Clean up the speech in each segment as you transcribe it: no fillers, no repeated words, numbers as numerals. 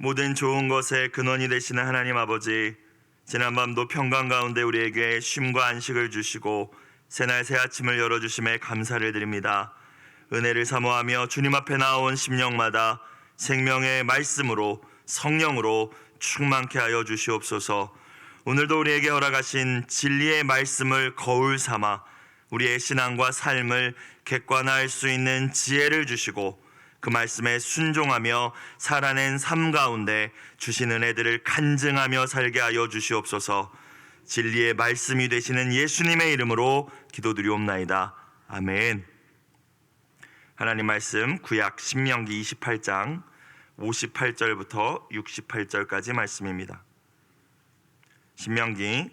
모든 좋은 것의 근원이 되시는 하나님 아버지, 지난밤도 평강 가운데 우리에게 쉼과 안식을 주시고 새날 새 아침을 열어주심에 감사를 드립니다. 은혜를 사모하며 주님 앞에 나온 심령마다 생명의 말씀으로 성령으로 충만케 하여 주시옵소서. 오늘도 우리에게 허락하신 진리의 말씀을 거울 삼아 우리의 신앙과 삶을 객관화할 수 있는 지혜를 주시고 그 말씀에 순종하며 살아낸 삶 가운데 주신 은혜들을 간증하며 살게 하여 주시옵소서. 진리의 말씀이 되시는 예수님의 이름으로 기도드리옵나이다. 아멘. 하나님 말씀 구약 신명기 28장 58절부터 68절까지 말씀입니다. 신명기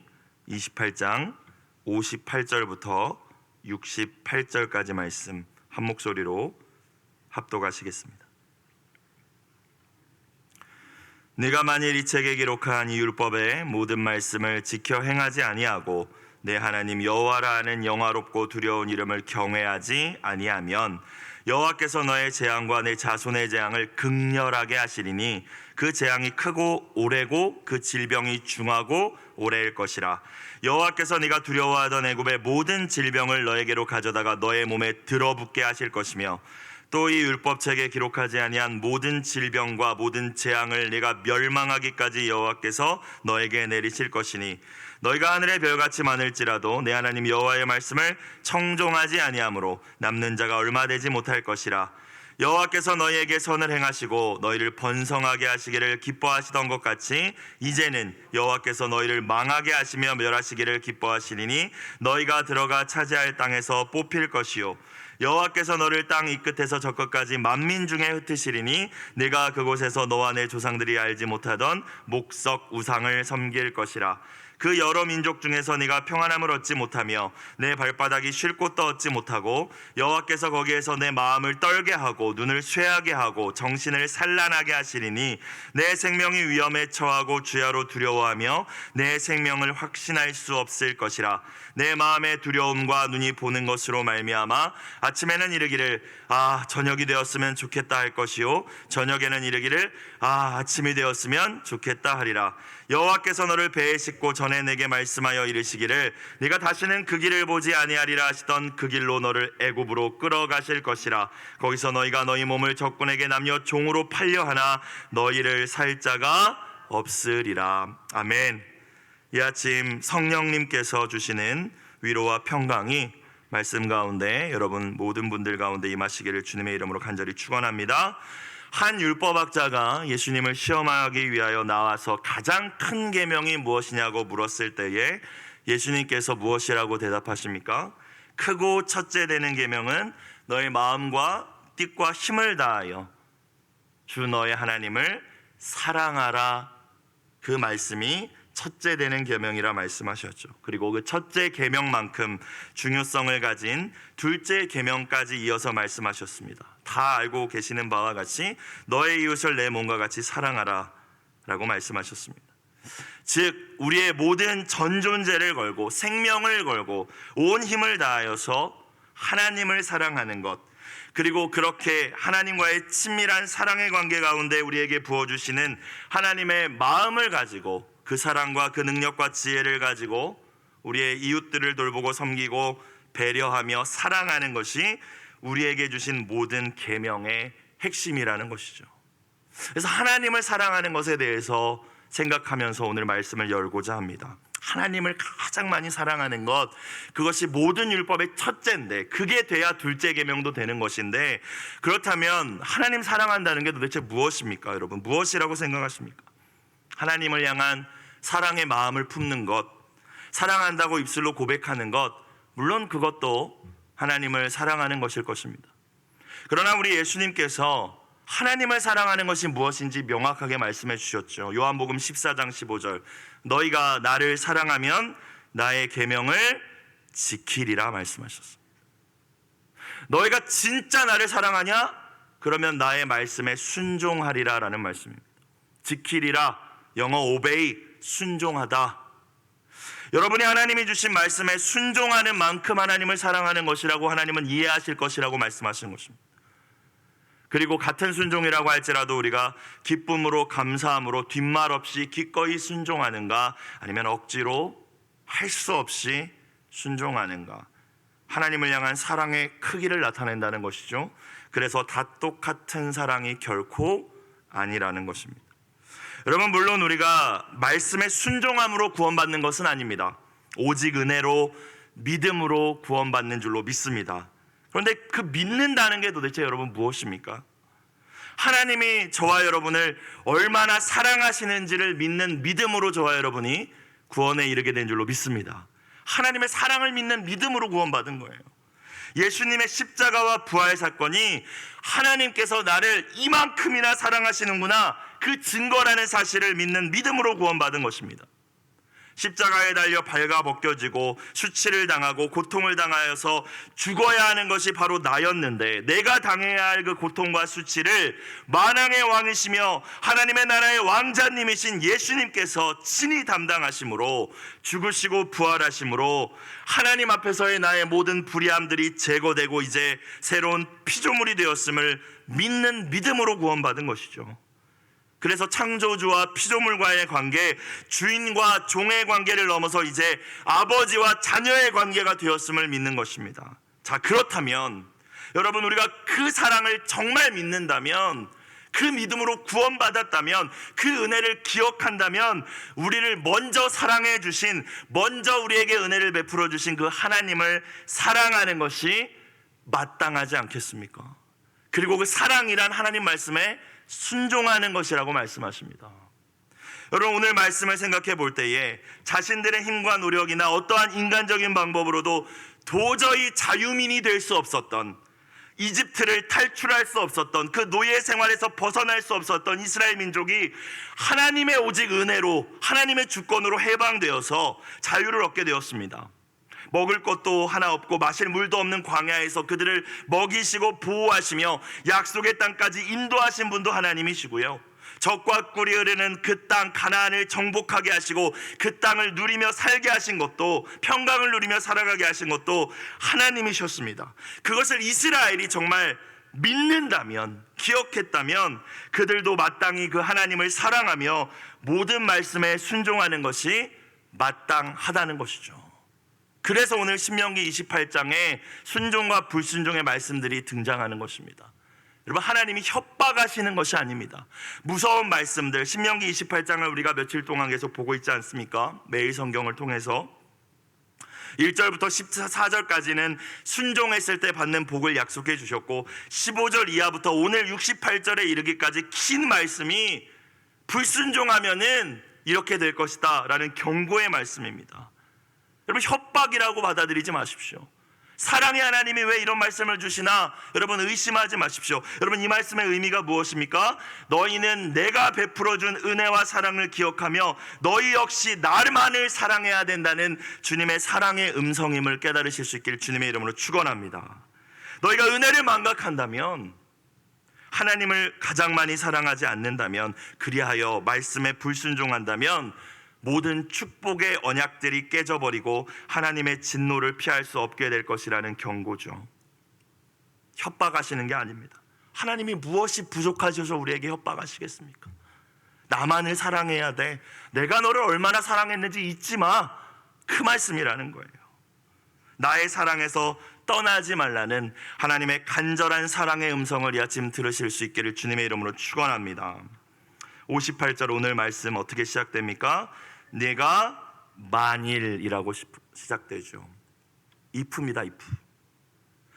28장 58절부터 68절까지 말씀 한 목소리로 합독하시겠습니다. 네가 만일 이 책에 기록한 이 율법의 모든 말씀을 지켜 행하지 아니하고 내 하나님 여호와라 하는 영화롭고 두려운 이름을 경외하지 아니하면 여호와께서 너의 재앙과 내 자손의 재앙을 극렬하게 하시리니 그 재앙이 크고 오래고 그 질병이 중하고 오래일 것이라. 여호와께서 네가 두려워하던 애굽의 모든 질병을 너에게로 가져다가 너의 몸에 들어붙게 하실 것이며 또 이 율법책에 기록하지 아니한 모든 질병과 모든 재앙을 네가 멸망하기까지 여호와께서 너에게 내리실 것이니 너희가 하늘의 별같이 많을지라도 내 하나님 여호와의 말씀을 청종하지 아니하므로 남는 자가 얼마 되지 못할 것이라. 여호와께서 너희에게 선을 행하시고 너희를 번성하게 하시기를 기뻐하시던 것 같이 이제는 여호와께서 너희를 망하게 하시며 멸하시기를 기뻐하시리니 너희가 들어가 차지할 땅에서 뽑힐 것이요 여호와께서 너를 땅 이 끝에서 저 끝까지 만민 중에 흩으시리니 네가 그곳에서 너와 내 조상들이 알지 못하던 목석 우상을 섬길 것이라. 그 여러 민족 중에서 네가 평안함을 얻지 못하며 내 발바닥이 쉴 곳도 얻지 못하고 여호와께서 거기에서 내 마음을 떨게 하고 눈을 쇠하게 하고 정신을 산란하게 하시리니 내 생명이 위험에 처하고 주야로 두려워하며 내 생명을 확신할 수 없을 것이라. 내 마음의 두려움과 눈이 보는 것으로 말미암아 아침에는 이르기를 저녁이 되었으면 좋겠다 할 것이요 저녁에는 이르기를 아침이 되었으면 좋겠다 하리라. 여호와께서 너를 배에 싣고 전에 내게 말씀하여 이르시기를 네가 다시는 그 길을 보지 아니하리라 하시던 그 길로 너를 애굽으로 끌어가실 것이라. 거기서 너희가 너희 몸을 적군에게 남겨 종으로 팔려 하나 너희를 살 자가 없으리라. 아멘. 이 아침 성령님께서 주시는 위로와 평강이 말씀 가운데 여러분 모든 분들 가운데 임하시기를 주님의 이름으로 간절히 축원합니다. 한 율법학자가 예수님을 시험하기 위하여 나와서 가장 큰 계명이 무엇이냐고 물었을 때에 예수님께서 무엇이라고 대답하십니까? 크고 첫째 되는 계명은 너의 마음과 뜻과 힘을 다하여 주 너의 하나님을 사랑하라. 그 말씀이 첫째 되는 계명이라 말씀하셨죠. 그리고 그 첫째 계명만큼 중요성을 가진 둘째 계명까지 이어서 말씀하셨습니다. 다 알고 계시는 바와 같이 너의 이웃을 내 몸과 같이 사랑하라 라고 말씀하셨습니다. 즉 우리의 모든 전 존재를 걸고 생명을 걸고 온 힘을 다하여서 하나님을 사랑하는 것, 그리고 그렇게 하나님과의 친밀한 사랑의 관계 가운데 우리에게 부어주시는 하나님의 마음을 가지고 그 사랑과 그 능력과 지혜를 가지고 우리의 이웃들을 돌보고 섬기고 배려하며 사랑하는 것이 우리에게 주신 모든 계명의 핵심이라는 것이죠. 그래서 하나님을 사랑하는 것에 대해서 생각하면서 오늘 말씀을 열고자 합니다. 하나님을 가장 많이 사랑하는 것, 그것이 모든 율법의 첫째인데 그게 돼야 둘째 계명도 되는 것인데, 그렇다면 하나님 사랑한다는 게 도대체 무엇입니까? 여러분 무엇이라고 생각하십니까? 하나님을 향한 사랑의 마음을 품는 것, 사랑한다고 입술로 고백하는 것, 물론 그것도 하나님을 사랑하는 것일 것입니다. 그러나 우리 예수님께서 하나님을 사랑하는 것이 무엇인지 명확하게 말씀해 주셨죠. 요한복음 14장 15절 너희가 나를 사랑하면 나의 계명을 지키리라 말씀하셨습니다. 너희가 진짜 나를 사랑하냐? 그러면 나의 말씀에 순종하리라 라는 말씀입니다. 지키리라, 영어 obey, 순종하다. 여러분이 하나님이 주신 말씀에 순종하는 만큼 하나님을 사랑하는 것이라고 하나님은 이해하실 것이라고 말씀하시는 것입니다. 그리고 같은 순종이라고 할지라도 우리가 기쁨으로 감사함으로 뒷말 없이 기꺼이 순종하는가, 아니면 억지로 할 수 없이 순종하는가. 하나님을 향한 사랑의 크기를 나타낸다는 것이죠. 그래서 다 똑같은 사랑이 결코 아니라는 것입니다. 여러분, 물론 우리가 말씀에 순종함으로 구원받는 것은 아닙니다. 오직 은혜로 믿음으로 구원받는 줄로 믿습니다. 그런데 그 믿는다는 게 도대체 여러분 무엇입니까? 하나님이 저와 여러분을 얼마나 사랑하시는지를 믿는 믿음으로 저와 여러분이 구원에 이르게 된 줄로 믿습니다. 하나님의 사랑을 믿는 믿음으로 구원받은 거예요. 예수님의 십자가와 부활 사건이 하나님께서 나를 이만큼이나 사랑하시는구나, 그 증거라는 사실을 믿는 믿음으로 구원받은 것입니다. 십자가에 달려 발가벗겨지고 수치를 당하고 고통을 당하여서 죽어야 하는 것이 바로 나였는데, 내가 당해야 할 그 고통과 수치를 만왕의 왕이시며 하나님의 나라의 왕자님이신 예수님께서 친히 담당하심으로, 죽으시고 부활하심으로 하나님 앞에서의 나의 모든 불의함들이 제거되고 이제 새로운 피조물이 되었음을 믿는 믿음으로 구원받은 것이죠. 그래서 창조주와 피조물과의 관계, 주인과 종의 관계를 넘어서 이제 아버지와 자녀의 관계가 되었음을 믿는 것입니다. 자, 그렇다면 여러분, 우리가 그 사랑을 정말 믿는다면, 그 믿음으로 구원받았다면, 그 은혜를 기억한다면, 우리를 먼저 사랑해 주신, 먼저 우리에게 은혜를 베풀어 주신 그 하나님을 사랑하는 것이 마땅하지 않겠습니까? 그리고 그 사랑이란 하나님 말씀에 순종하는 것이라고 말씀하십니다. 여러분, 오늘 말씀을 생각해 볼 때에 자신들의 힘과 노력이나 어떠한 인간적인 방법으로도 도저히 자유민이 될 수 없었던, 이집트를 탈출할 수 없었던, 그 노예 생활에서 벗어날 수 없었던 이스라엘 민족이 하나님의 오직 은혜로, 하나님의 주권으로 해방되어서 자유를 얻게 되었습니다. 먹을 것도 하나 없고 마실 물도 없는 광야에서 그들을 먹이시고 보호하시며 약속의 땅까지 인도하신 분도 하나님이시고요, 젖과 꿀이 흐르는 그 땅 가나안을 정복하게 하시고 그 땅을 누리며 살게 하신 것도, 평강을 누리며 살아가게 하신 것도 하나님이셨습니다. 그것을 이스라엘이 정말 믿는다면, 기억했다면, 그들도 마땅히 그 하나님을 사랑하며 모든 말씀에 순종하는 것이 마땅하다는 것이죠. 그래서 오늘 신명기 28장에 순종과 불순종의 말씀들이 등장하는 것입니다. 여러분, 하나님이 협박하시는 것이 아닙니다. 무서운 말씀들, 신명기 28장을 우리가 며칠 동안 계속 보고 있지 않습니까? 매일 성경을 통해서 1절부터 14절까지는 순종했을 때 받는 복을 약속해 주셨고, 15절 이하부터 오늘 68절에 이르기까지 긴 말씀이 불순종하면은 이렇게 될 것이다 라는 경고의 말씀입니다. 여러분, 협박이라고 받아들이지 마십시오. 사랑의 하나님이 왜 이런 말씀을 주시나 여러분 의심하지 마십시오. 여러분, 이 말씀의 의미가 무엇입니까? 너희는 내가 베풀어준 은혜와 사랑을 기억하며 너희 역시 나만을 사랑해야 된다는 주님의 사랑의 음성임을 깨달으실 수 있기를 주님의 이름으로 축원합니다. 너희가 은혜를 망각한다면, 하나님을 가장 많이 사랑하지 않는다면, 그리하여 말씀에 불순종한다면 모든 축복의 언약들이 깨져버리고 하나님의 진노를 피할 수 없게 될 것이라는 경고죠. 협박하시는 게 아닙니다. 하나님이 무엇이 부족하셔서 우리에게 협박하시겠습니까? 나만을 사랑해야 돼, 내가 너를 얼마나 사랑했는지 잊지 마, 그 말씀이라는 거예요. 나의 사랑에서 떠나지 말라는 하나님의 간절한 사랑의 음성을 이 아침 들으실 수 있기를 주님의 이름으로 축원합니다. 58절 오늘 말씀 어떻게 시작됩니까? 내가 만일이라고 시작되죠. if입니다. if.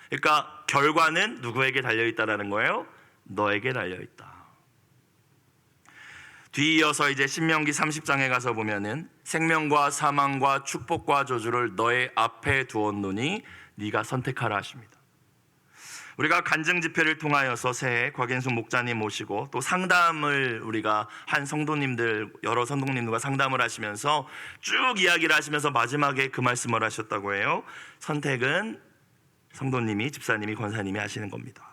그러니까 결과는 누구에게 달려있다라는 거예요? 너에게 달려있다. 뒤이어서 이제 신명기 30장에 가서 보면은 생명과 사망과 축복과 저주를 너의 앞에 두었노니 네가 선택하라 하십니다. 우리가 간증 집회를 통하여서 새해 곽인숙 목자님 모시고 또 상담을 우리가 한 성도님들, 여러 성도님들과 상담을 하시면서 쭉 이야기를 하시면서 마지막에 그 말씀을 하셨다고 해요. 선택은 성도님이, 집사님이, 권사님이 하시는 겁니다.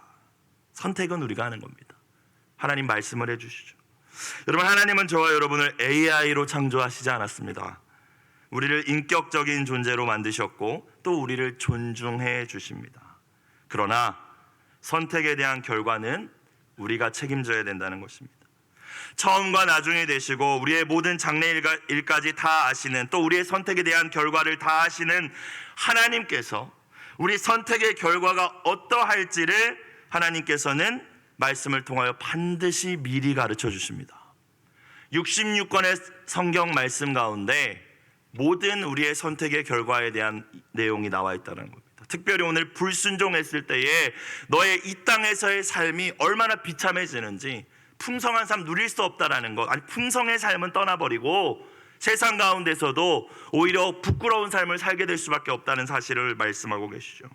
선택은 우리가 하는 겁니다. 하나님 말씀을 해주시죠. 여러분, 하나님은 저와 여러분을 AI로 창조하시지 않았습니다. 우리를 인격적인 존재로 만드셨고 또 우리를 존중해 주십니다. 그러나 선택에 대한 결과는 우리가 책임져야 된다는 것입니다. 처음과 나중이 되시고 우리의 모든 장래일까지 다 아시는, 또 우리의 선택에 대한 결과를 다 아시는 하나님께서 우리 선택의 결과가 어떠할지를 하나님께서는 말씀을 통하여 반드시 미리 가르쳐 주십니다. 66권의 성경 말씀 가운데 모든 우리의 선택의 결과에 대한 내용이 나와 있다는 겁니다. 특별히 오늘 불순종했을 때에 너의 이 땅에서의 삶이 얼마나 비참해지는지, 풍성한 삶 누릴 수 없다라는 것, 아니 풍성의 삶은 떠나버리고 세상 가운데서도 오히려 부끄러운 삶을 살게 될 수밖에 없다는 사실을 말씀하고 계시죠.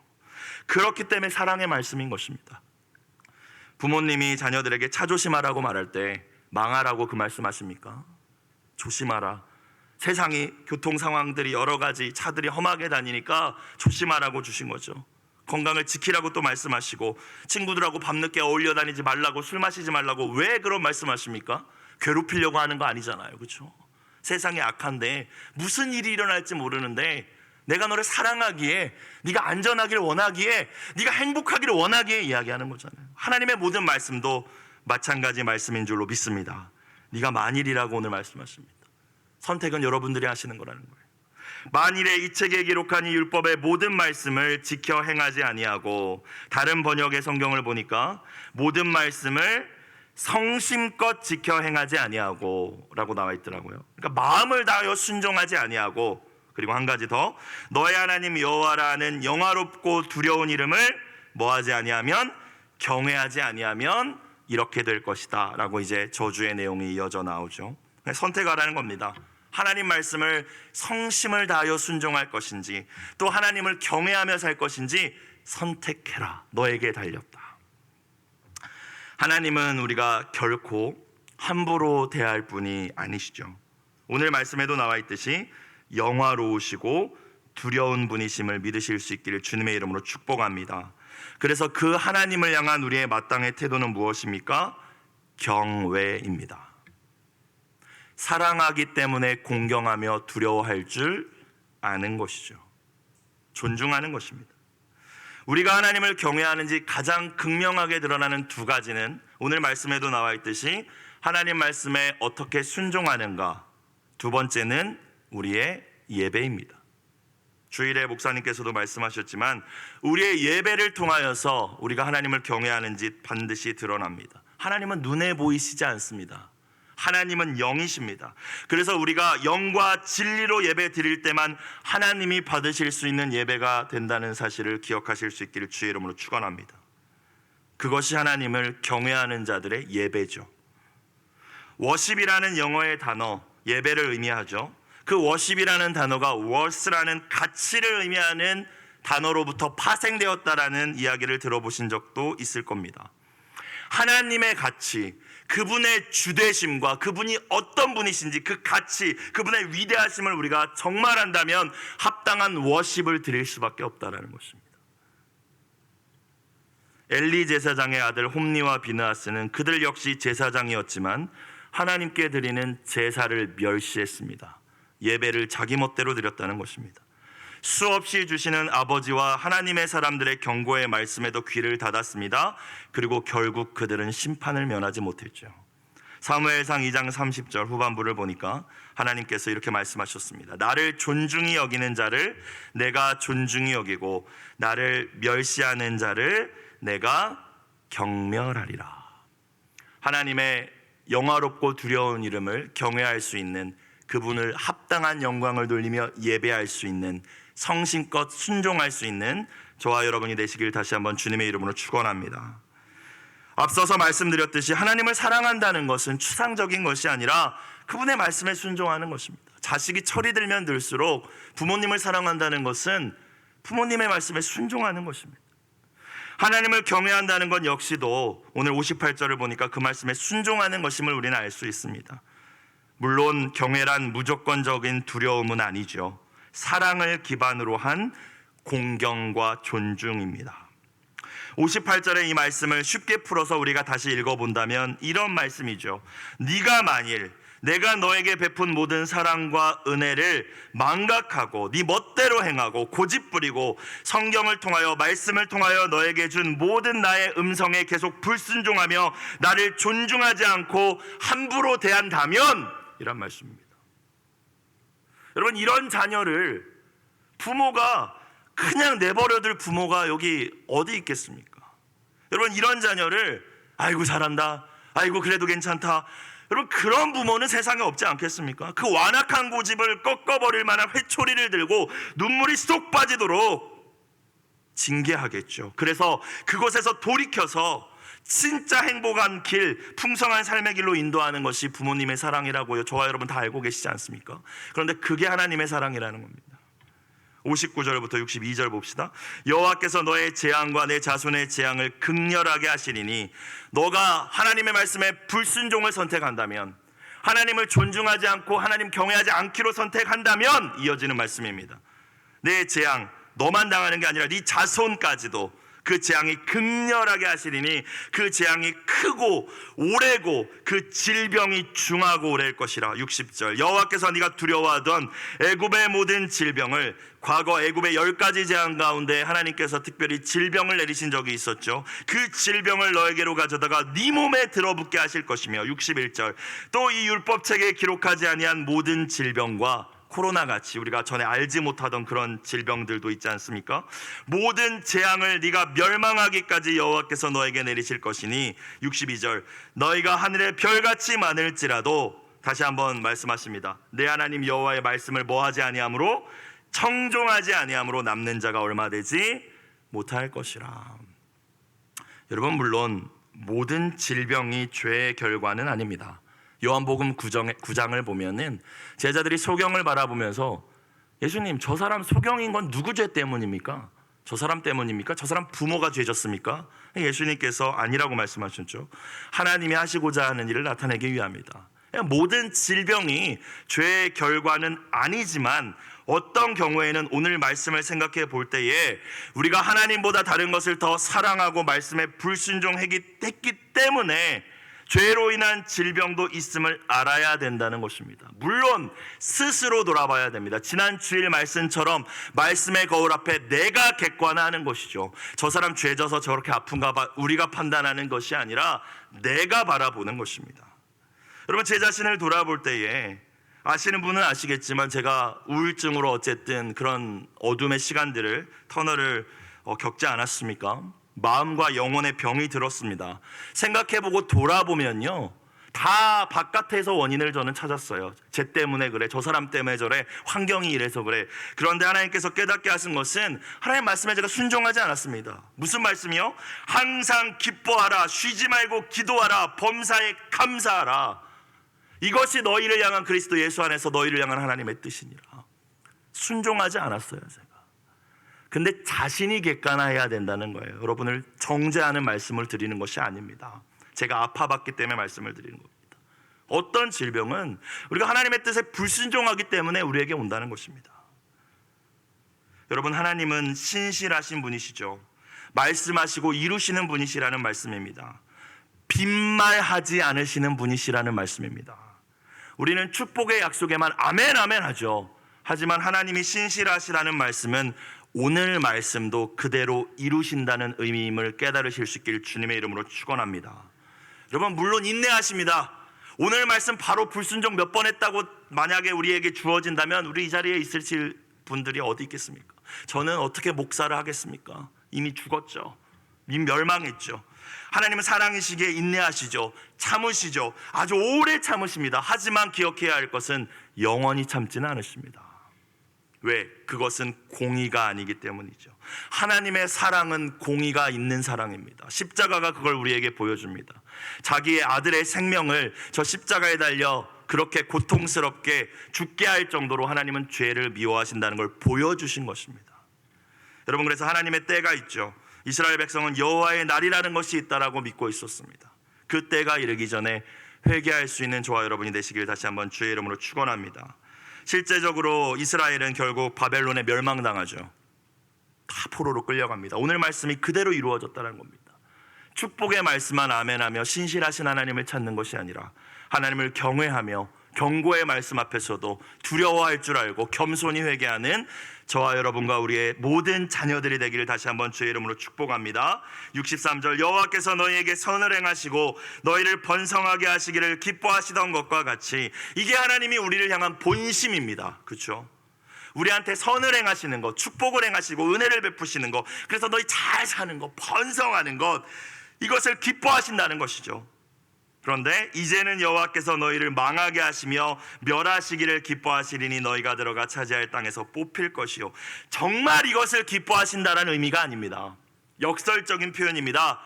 그렇기 때문에 사랑의 말씀인 것입니다. 부모님이 자녀들에게 차 조심하라고 말할 때 망하라고 그 말씀하십니까? 조심하라. 세상이, 교통 상황들이 여러 가지, 차들이 험하게 다니니까 조심하라고 주신 거죠. 건강을 지키라고 또 말씀하시고, 친구들하고 밤늦게 어울려 다니지 말라고, 술 마시지 말라고. 왜 그런 말씀하십니까? 괴롭히려고 하는 거 아니잖아요, 그렇죠? 세상이 악한데 무슨 일이 일어날지 모르는데 내가 너를 사랑하기에, 네가 안전하기를 원하기에, 네가 행복하기를 원하기에 이야기하는 거잖아요. 하나님의 모든 말씀도 마찬가지 말씀인 줄로 믿습니다. 네가 만일이라고 오늘 말씀하십니다. 선택은 여러분들이 하시는 거라는 거예요. 만일에 이 책에 기록한 이 율법의 모든 말씀을 지켜 행하지 아니하고, 다른 번역의 성경을 보니까 모든 말씀을 성심껏 지켜 행하지 아니하고 라고 나와 있더라고요. 그러니까 마음을 다하여 순종하지 아니하고, 그리고 한 가지 더, 너의 하나님 여호와라는 영화롭고 두려운 이름을 뭐하지 아니하면, 경외하지 아니하면 이렇게 될 것이다 라고 이제 저주의 내용이 이어져 나오죠. 선택하라는 겁니다. 하나님 말씀을 성심을 다하여 순종할 것인지, 또 하나님을 경외하며 살 것인지 선택해라. 너에게 달렸다. 하나님은 우리가 결코 함부로 대할 분이 아니시죠. 오늘 말씀에도 나와 있듯이 영화로우시고 두려운 분이심을 믿으실 수 있기를 주님의 이름으로 축복합니다. 그래서 그 하나님을 향한 우리의 마땅의 태도는 무엇입니까? 경외입니다. 사랑하기 때문에 공경하며 두려워할 줄 아는 것이죠. 존중하는 것입니다. 우리가 하나님을 경외하는지 가장 극명하게 드러나는 두 가지는 오늘 말씀에도 나와 있듯이 하나님 말씀에 어떻게 순종하는가, 두 번째는 우리의 예배입니다. 주일에 목사님께서도 말씀하셨지만 우리의 예배를 통하여서 우리가 하나님을 경외하는지 반드시 드러납니다. 하나님은 눈에 보이시지 않습니다. 하나님은 영이십니다. 그래서 우리가 영과 진리로 예배 드릴 때만 하나님이 받으실 수 있는 예배가 된다는 사실을 기억하실 수 있기를 주의 이름으로 축원합니다. 그것이 하나님을 경외하는 자들의 예배죠. 워십이라는 영어의 단어, 예배를 의미하죠. 그 워십이라는 단어가 worth라는 가치를 의미하는 단어로부터 파생되었다라는 이야기를 들어보신 적도 있을 겁니다. 하나님의 가치, 그분의 주되심과 그분이 어떤 분이신지 그 가치, 그분의 위대하심을 우리가 정말 안다면 합당한 워십을 드릴 수밖에 없다는 것입니다. 엘리 제사장의 아들 홈니와 비느하스는 그들 역시 제사장이었지만 하나님께 드리는 제사를 멸시했습니다. 예배를 자기 멋대로 드렸다는 것입니다. 수없이 주시는 아버지와 하나님의 사람들의 경고의 말씀에도 귀를 닫았습니다. 그리고 결국 그들은 심판을 면하지 못했죠. 사무엘상 2장 30절 후반부를 보니까 하나님께서 이렇게 말씀하셨습니다. 나를 존중히 여기는 자를 내가 존중히 여기고 나를 멸시하는 자를 내가 경멸하리라. 하나님의 영화롭고 두려운 이름을 경외할 수 있는, 그분을 합당한 영광을 돌리며 예배할 수 있는, 성심껏 순종할 수 있는 저와 여러분이 되시길 다시 한번 주님의 이름으로 축원합니다. 앞서서 말씀드렸듯이 하나님을 사랑한다는 것은 추상적인 것이 아니라 그분의 말씀에 순종하는 것입니다. 자식이 철이 들면 들수록 부모님을 사랑한다는 것은 부모님의 말씀에 순종하는 것입니다. 하나님을 경외한다는 건 역시도 오늘 58절을 보니까 그 말씀에 순종하는 것임을 우리는 알 수 있습니다. 물론 경외란 무조건적인 두려움은 아니죠. 사랑을 기반으로 한 공경과 존중입니다. 58절의 이 말씀을 쉽게 풀어서 우리가 다시 읽어본다면 이런 말씀이죠. 네가 만일 내가 너에게 베푼 모든 사랑과 은혜를 망각하고 네 멋대로 행하고 고집부리고 성경을 통하여 말씀을 통하여 너에게 준 모든 나의 음성에 계속 불순종하며 나를 존중하지 않고 함부로 대한다면, 이란 말씀입니다. 여러분, 이런 자녀를 부모가 그냥 내버려둘 부모가 여기 어디 있겠습니까? 여러분, 이런 자녀를 아이고 잘한다, 아이고 그래도 괜찮다, 여러분, 그런 부모는 세상에 없지 않겠습니까? 그 완악한 고집을 꺾어버릴 만한 회초리를 들고 눈물이 쏙 빠지도록 징계하겠죠. 그래서 그곳에서 돌이켜서 진짜 행복한 길, 풍성한 삶의 길로 인도하는 것이 부모님의 사랑이라고요. 저와 여러분 다 알고 계시지 않습니까? 그런데 그게 하나님의 사랑이라는 겁니다. 59절부터 62절 봅시다. 여호와께서 너의 재앙과 내 자손의 재앙을 극렬하게 하시리니 너가 하나님의 말씀에 불순종을 선택한다면, 하나님을 존중하지 않고 하나님 경외하지 않기로 선택한다면, 이어지는 말씀입니다. 내 재앙, 너만 당하는 게 아니라 네 자손까지도 그 재앙이 극렬하게 하시리니 그 재앙이 크고 오래고 그 질병이 중하고 오래일 것이라. 60절 여호와께서 네가 두려워하던 애굽의 모든 질병을, 과거 애굽의 10가지 재앙 가운데 하나님께서 특별히 질병을 내리신 적이 있었죠. 그 질병을 너에게로 가져다가 네 몸에 들어붙게 하실 것이며. 61절 또 이 율법책에 기록하지 아니한 모든 질병과, 코로나같이 우리가 전에 알지 못하던 그런 질병들도 있지 않습니까? 모든 재앙을 네가 멸망하기까지 여호와께서 너에게 내리실 것이니. 62절 너희가 하늘의 별같이 많을지라도, 다시 한번 말씀하십니다. 내 하나님 여호와의 말씀을 뭐하지 아니함으로, 청종하지 아니함으로 남는 자가 얼마 되지 못할 것이라. 여러분, 물론 모든 질병이 죄의 결과는 아닙니다. 요한복음 9장을 보면은 제자들이 소경을 바라보면서 예수님, 저 사람 소경인 건 누구 죄 때문입니까? 저 사람 때문입니까? 저 사람 부모가 죄졌습니까? 예수님께서 아니라고 말씀하셨죠. 하나님이 하시고자 하는 일을 나타내기 위함이다. 모든 질병이 죄의 결과는 아니지만 어떤 경우에는 오늘 말씀을 생각해 볼 때에 우리가 하나님보다 다른 것을 더 사랑하고 말씀에 불순종했기 때문에 죄로 인한 질병도 있음을 알아야 된다는 것입니다. 물론 스스로 돌아봐야 됩니다. 지난 주일 말씀처럼 말씀의 거울 앞에 내가 객관화하는 것이죠. 저 사람 죄져서 저렇게 아픈가 봐 우리가 판단하는 것이 아니라 내가 바라보는 것입니다. 여러분, 제 자신을 돌아볼 때에 아시는 분은 아시겠지만 제가 우울증으로 어쨌든 그런 어둠의 시간들을, 터널을 겪지 않았습니까? 마음과 영혼의 병이 들었습니다. 생각해보고 돌아보면요, 다 바깥에서 원인을 저는 찾았어요. 쟤 때문에 그래, 저 사람 때문에 저래, 환경이 이래서 그래. 그런데 하나님께서 깨닫게 하신 것은 하나님 말씀에 제가 순종하지 않았습니다. 무슨 말씀이요? 항상 기뻐하라, 쉬지 말고 기도하라, 범사에 감사하라. 이것이 너희를 향한 그리스도 예수 안에서 너희를 향한 하나님의 뜻이니라. 순종하지 않았어요, 제가. 근데 자신이 객관화해야 된다는 거예요. 여러분을 정죄하는 말씀을 드리는 것이 아닙니다. 제가 아파봤기 때문에 말씀을 드리는 겁니다. 어떤 질병은 우리가 하나님의 뜻에 불순종하기 때문에 우리에게 온다는 것입니다. 여러분, 하나님은 신실하신 분이시죠. 말씀하시고 이루시는 분이시라는 말씀입니다. 빈말하지 않으시는 분이시라는 말씀입니다. 우리는 축복의 약속에만 아멘 아멘 하죠. 하지만 하나님이 신실하시라는 말씀은 오늘 말씀도 그대로 이루신다는 의미임을 깨달으실 수 있길 주님의 이름으로 축원합니다. 여러분, 물론 인내하십니다. 오늘 말씀 바로 불순종 몇 번 했다고 만약에 우리에게 주어진다면 우리 이 자리에 있으실 분들이 어디 있겠습니까? 저는 어떻게 목사를 하겠습니까? 이미 죽었죠. 이미 멸망했죠. 하나님은 사랑이시기에 인내하시죠. 참으시죠. 아주 오래 참으십니다. 하지만 기억해야 할 것은 영원히 참지는 않으십니다. 왜? 그것은 공의가 아니기 때문이죠. 하나님의 사랑은 공의가 있는 사랑입니다. 십자가가 그걸 우리에게 보여줍니다. 자기의 아들의 생명을 저 십자가에 달려 그렇게 고통스럽게 죽게 할 정도로 하나님은 죄를 미워하신다는 걸 보여주신 것입니다. 여러분, 그래서 하나님의 때가 있죠. 이스라엘 백성은 여호와의 날이라는 것이 있다라고 믿고 있었습니다. 그 때가 이르기 전에 회개할 수 있는 저와 여러분이 되시길 다시 한번 주의 이름으로 축원합니다. 실제적으로 이스라엘은 결국 바벨론에 멸망당하죠. 다 포로로 끌려갑니다. 오늘 말씀이 그대로 이루어졌다는 겁니다. 축복의 말씀만 아멘하며 신실하신 하나님을 찾는 것이 아니라 하나님을 경외하며 경고의 말씀 앞에서도 두려워할 줄 알고 겸손히 회개하는 저와 여러분과 우리의 모든 자녀들이 되기를 다시 한번 주의 이름으로 축복합니다. 63절 여호와께서 너희에게 선을 행하시고 너희를 번성하게 하시기를 기뻐하시던 것과 같이, 이게 하나님이 우리를 향한 본심입니다. 그렇죠? 우리한테 선을 행하시는 것, 축복을 행하시고 은혜를 베푸시는 것, 그래서 너희 잘 사는 것, 번성하는 것, 이것을 기뻐하신다는 것이죠. 그런데 이제는 여호와께서 너희를 망하게 하시며 멸하시기를 기뻐하시리니 너희가 들어가 차지할 땅에서 뽑힐 것이요. 정말 이것을 기뻐하신다는 의미가 아닙니다. 역설적인 표현입니다.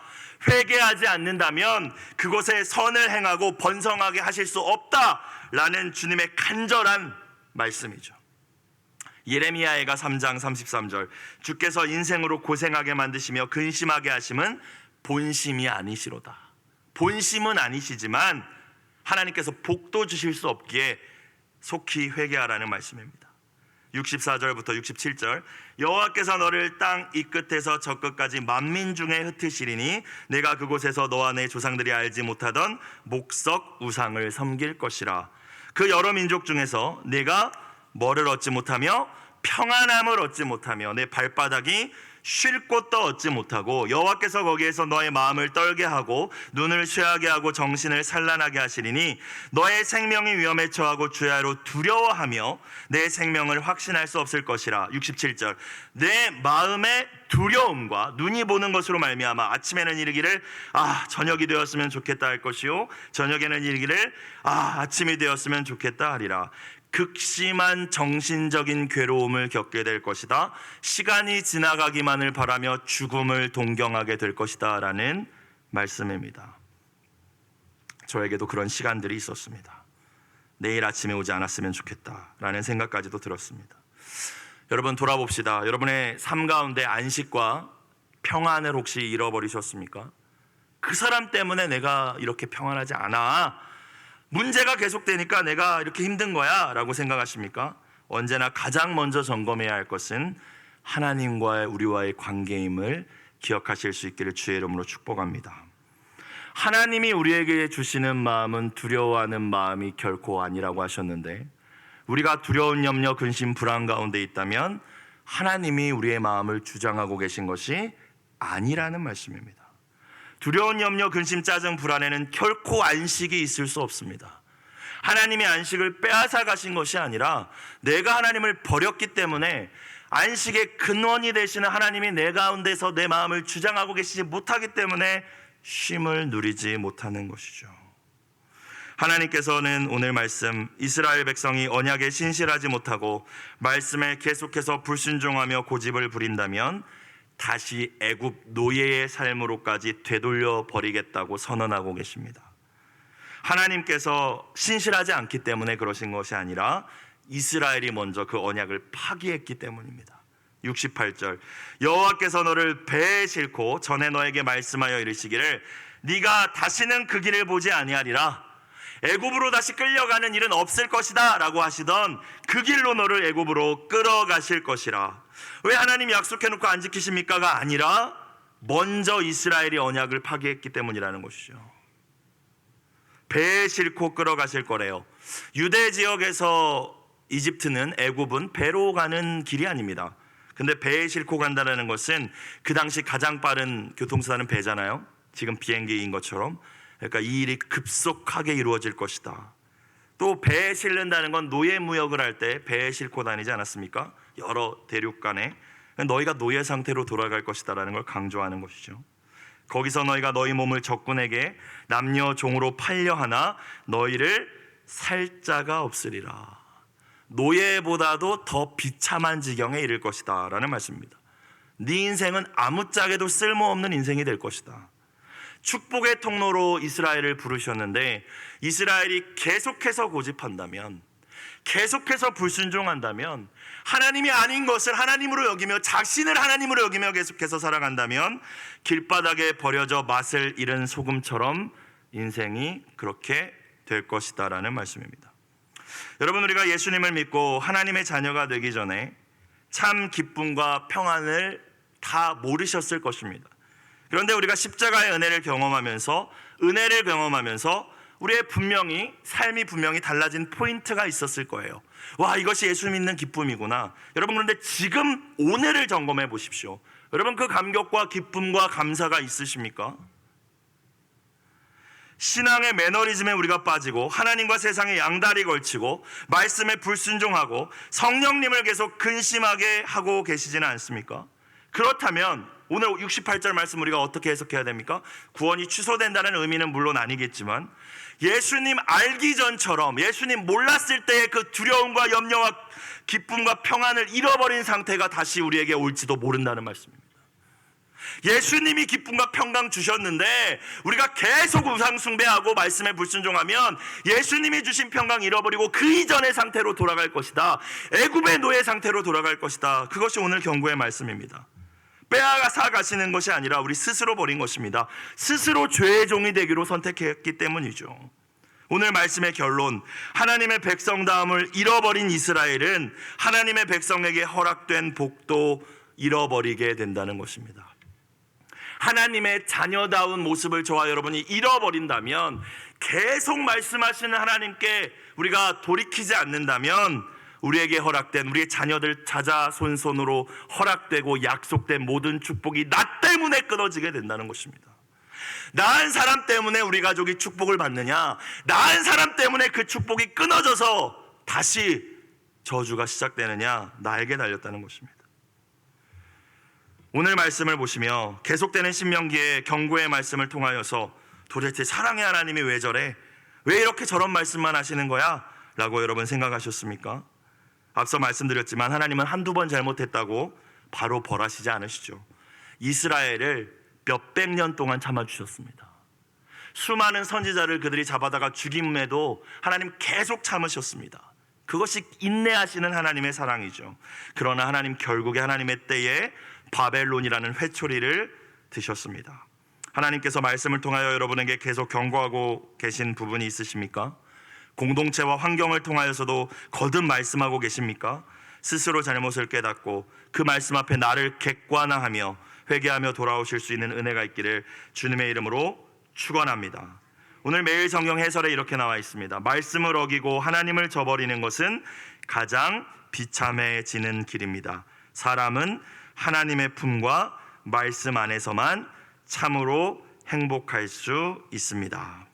회개하지 않는다면 그곳에 선을 행하고 번성하게 하실 수 없다라는 주님의 간절한 말씀이죠. 예레미야가 3장 33절 주께서 인생으로 고생하게 만드시며 근심하게 하심은 본심이 아니시로다. 본심은 아니시지만 하나님께서 복도 주실 수 없기에 속히 회개하라는 말씀입니다. 64절부터 67절 여호와께서 너를 땅 이 끝에서 저 끝까지 만민 중에 흩으시리니 내가 그곳에서 너와 내 조상들이 알지 못하던 목석 우상을 섬길 것이라. 그 여러 민족 중에서 내가 뭐를 얻지 못하며 평안함을 얻지 못하며 내 발바닥이 쉴 곳도 얻지 못하고 여호와께서 거기에서 너의 마음을 떨게 하고 눈을 쇠하게 하고 정신을 산란하게 하시리니 너의 생명이 위험에 처하고 주야로 두려워하며 내 생명을 확신할 수 없을 것이라. 67절 내 마음의 두려움과 눈이 보는 것으로 말미암아 아침에는 이르기를 저녁이 되었으면 좋겠다 할 것이요 저녁에는 이르기를 아침이 되었으면 좋겠다 하리라. 극심한 정신적인 괴로움을 겪게 될 것이다. 시간이 지나가기만을 바라며 죽음을 동경하게 될 것이다 라는 말씀입니다. 저에게도 그런 시간들이 있었습니다. 내일 아침에 오지 않았으면 좋겠다 라는 생각까지도 들었습니다. 여러분 돌아봅시다. 여러분의 삶 가운데 안식과 평안을 혹시 잃어버리셨습니까? 그 사람 때문에 내가 이렇게 평안하지 않아, 문제가 계속되니까 내가 이렇게 힘든 거야 라고 생각하십니까? 언제나 가장 먼저 점검해야 할 것은 하나님과의 우리와의 관계임을 기억하실 수 있기를 주의 이름으로 축복합니다. 하나님이 우리에게 주시는 마음은 두려워하는 마음이 결코 아니라고 하셨는데, 우리가 두려운 염려 근심 불안 가운데 있다면 하나님이 우리의 마음을 주장하고 계신 것이 아니라는 말씀입니다. 두려운 염려 근심 짜증 불안에는 결코 안식이 있을 수 없습니다. 하나님이 안식을 빼앗아 가신 것이 아니라 내가 하나님을 버렸기 때문에 안식의 근원이 되시는 하나님이 내 가운데서 내 마음을 주장하고 계시지 못하기 때문에 쉼을 누리지 못하는 것이죠. 하나님께서는 오늘 말씀 이스라엘 백성이 언약에 신실하지 못하고 말씀에 계속해서 불순종하며 고집을 부린다면 다시 애굽 노예의 삶으로까지 되돌려 버리겠다고 선언하고 계십니다. 하나님께서 신실하지 않기 때문에 그러신 것이 아니라 이스라엘이 먼저 그 언약을 파기했기 때문입니다. 68절 여호와께서 너를 배에 싣고 전에 너에게 말씀하여 이르시기를 네가 다시는 그 길을 보지 아니하리라. 애굽으로 다시 끌려가는 일은 없을 것이다 라고 하시던 그 길로 너를 애굽으로 끌어가실 것이라. 왜 하나님이 약속해놓고 안 지키십니까가 아니라 먼저 이스라엘이 언약을 파기했기 때문이라는 것이죠. 배에 싣고 끌어가실 거래요. 유대 지역에서 이집트는 애굽은 배로 가는 길이 아닙니다. 근데 배에 싣고 간다는 것은 그 당시 가장 빠른 교통수단은 배잖아요. 지금 비행기인 것처럼. 그러니까 이 일이 급속하게 이루어질 것이다. 또 배에 실른다는 건 노예 무역을 할 때 배에 싣고 다니지 않았습니까? 여러 대륙 간에 너희가 노예 상태로 돌아갈 것이다라는 걸 강조하는 것이죠. 거기서 너희가 너희 몸을 적군에게 남녀 종으로 팔려 하나 너희를 살 자가 없으리라. 노예보다도 더 비참한 지경에 이를 것이다 라는 말씀입니다. 네 인생은 아무짝에도 쓸모없는 인생이 될 것이다. 축복의 통로로 이스라엘을 부르셨는데 이스라엘이 계속해서 고집한다면, 계속해서 불순종한다면, 하나님이 아닌 것을 하나님으로 여기며 자신을 하나님으로 여기며 계속해서 살아간다면 길바닥에 버려져 맛을 잃은 소금처럼 인생이 그렇게 될 것이다 라는 말씀입니다. 여러분, 우리가 예수님을 믿고 하나님의 자녀가 되기 전에 참 기쁨과 평안을 다 모르셨을 것입니다. 그런데 우리가 십자가의 은혜를 경험하면서 우리의 삶이 분명히 달라진 포인트가 있었을 거예요. 와, 이것이 예수 믿는 기쁨이구나. 여러분, 그런데 지금 오늘을 점검해 보십시오. 여러분, 그 감격과 기쁨과 감사가 있으십니까? 신앙의 매너리즘에 우리가 빠지고 하나님과 세상에 양다리 걸치고 말씀에 불순종하고 성령님을 계속 근심하게 하고 계시지는 않습니까? 그렇다면 오늘 68절 말씀 우리가 어떻게 해석해야 됩니까? 구원이 취소된다는 의미는 물론 아니겠지만 예수님 알기 전처럼, 예수님 몰랐을 때의 그 두려움과 염려와 기쁨과 평안을 잃어버린 상태가 다시 우리에게 올지도 모른다는 말씀입니다. 예수님이 기쁨과 평강 주셨는데 우리가 계속 우상 숭배하고 말씀에 불순종하면 예수님이 주신 평강 잃어버리고 그 이전의 상태로 돌아갈 것이다. 애굽의 노예 상태로 돌아갈 것이다. 그것이 오늘 경고의 말씀입니다. 빼앗아 가시는 것이 아니라 우리 스스로 버린 것입니다. 스스로 죄의 종이 되기로 선택했기 때문이죠. 오늘 말씀의 결론, 하나님의 백성다움을 잃어버린 이스라엘은 하나님의 백성에게 허락된 복도 잃어버리게 된다는 것입니다. 하나님의 자녀다운 모습을 저와 여러분이 잃어버린다면, 계속 말씀하시는 하나님께 우리가 돌이키지 않는다면 우리에게 허락된, 우리의 자녀들 자자손손으로 허락되고 약속된 모든 축복이 나 때문에 끊어지게 된다는 것입니다. 낳은 사람 때문에 우리 가족이 축복을 받느냐, 낳은 사람 때문에 그 축복이 끊어져서 다시 저주가 시작되느냐, 나에게 달렸다는 것입니다. 오늘 말씀을 보시며 계속되는 신명기의 경고의 말씀을 통하여서 도대체 사랑의 하나님이 왜 저래? 왜 이렇게 저런 말씀만 하시는 거야? 라고 여러분 생각하셨습니까? 앞서 말씀드렸지만 하나님은 한두 번 잘못했다고 바로 벌하시지 않으시죠. 이스라엘을 몇백 년 동안 참아주셨습니다. 수많은 선지자를 그들이 잡아다가 죽임에도 하나님 계속 참으셨습니다. 그것이 인내하시는 하나님의 사랑이죠. 그러나 하나님 결국에 하나님의 때에 바벨론이라는 회초리를 드셨습니다. 하나님께서 말씀을 통하여 여러분에게 계속 경고하고 계신 부분이 있으십니까? 공동체와 환경을 통하여서도 거듭 말씀하고 계십니까? 스스로 잘못을 깨닫고 그 말씀 앞에 나를 객관화하며 회개하며 돌아오실 수 있는 은혜가 있기를 주님의 이름으로 축원합니다. 오늘 매일 성경 해설에 이렇게 나와 있습니다. 말씀을 어기고 하나님을 저버리는 것은 가장 비참해지는 길입니다. 사람은 하나님의 품과 말씀 안에서만 참으로 행복할 수 있습니다.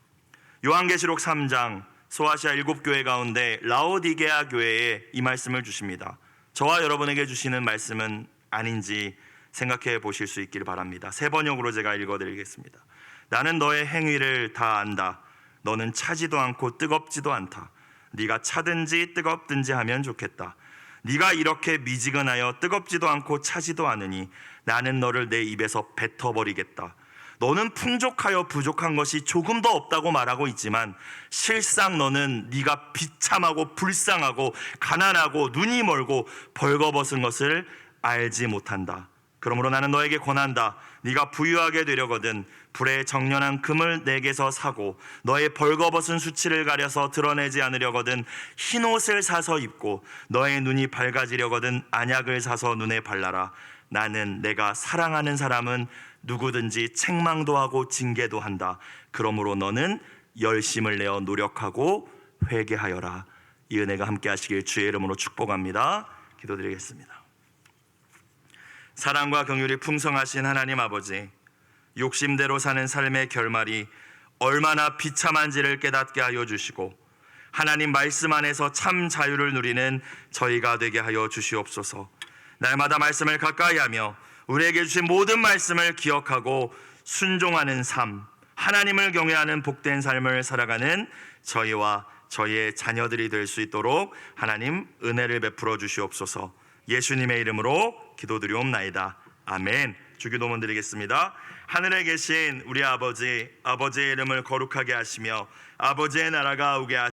요한계시록 3장 소아시아 7교회 가운데 라오디게아 교회에 이 말씀을 주십니다. 저와 여러분에게 주시는 말씀은 아닌지 생각해 보실 수 있기를 바랍니다. 세 번역으로 제가 읽어드리겠습니다. 나는 너의 행위를 다 안다. 너는 차지도 않고 뜨겁지도 않다. 네가 차든지 뜨겁든지 하면 좋겠다. 네가 이렇게 미지근하여 뜨겁지도 않고 차지도 않으니 나는 너를 내 입에서 뱉어버리겠다. 너는 풍족하여 부족한 것이 조금 더 없다고 말하고 있지만 실상 너는 네가 비참하고 불쌍하고 가난하고 눈이 멀고 벌거벗은 것을 알지 못한다. 그러므로 나는 너에게 권한다. 네가 부유하게 되려거든 불의 정련한 금을 내게서 사고 너의 벌거벗은 수치를 가려서 드러내지 않으려거든 흰옷을 사서 입고 너의 눈이 밝아지려거든 안약을 사서 눈에 발라라. 나는 내가 사랑하는 사람은 누구든지 책망도 하고 징계도 한다. 그러므로 너는 열심을 내어 노력하고 회개하여라. 이 은혜가 함께 하시길 주의 이름으로 축복합니다. 기도드리겠습니다. 사랑과 긍휼이 풍성하신 하나님 아버지, 욕심대로 사는 삶의 결말이 얼마나 비참한지를 깨닫게 하여 주시고 하나님 말씀 안에서 참 자유를 누리는 저희가 되게 하여 주시옵소서. 날마다 말씀을 가까이 하며 우리에게 주신 모든 말씀을 기억하고 순종하는 삶, 하나님을 경외하는 복된 삶을 살아가는 저희와 저희의 자녀들이 될 수 있도록 하나님 은혜를 베풀어 주시옵소서. 예수님의 이름으로 기도드리옵나이다. 아멘. 주기도문 드리겠습니다. 하늘에 계신 우리 아버지, 아버지의 이름을 거룩하게 하시며 아버지의 나라가 오게 하시며